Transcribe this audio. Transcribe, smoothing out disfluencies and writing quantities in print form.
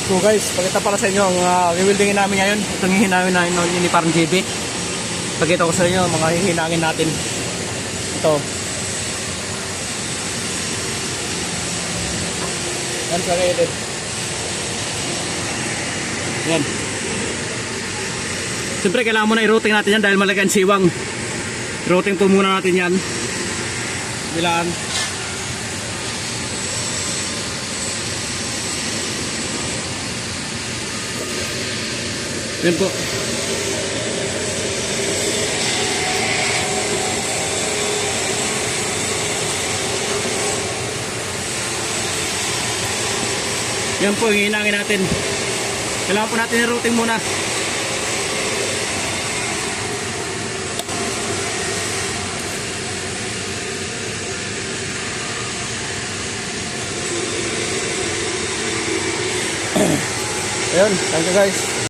So guys, pakita pala sa inyo ang rewildingin namin ngayon. Itong hihinangin namin ng ni parang JB. Pakita ko sa inyo mga hihinangin natin. Ito. Yan sa edit. Yan. Siyempre kailangan muna i-routing natin yan dahil malaki ang siwang. I-routing po muna natin yan. Bilaan. Yan po. Yan po, hihinangin natin. Kailangan po natin i-routing muna. Ayun, thank you guys.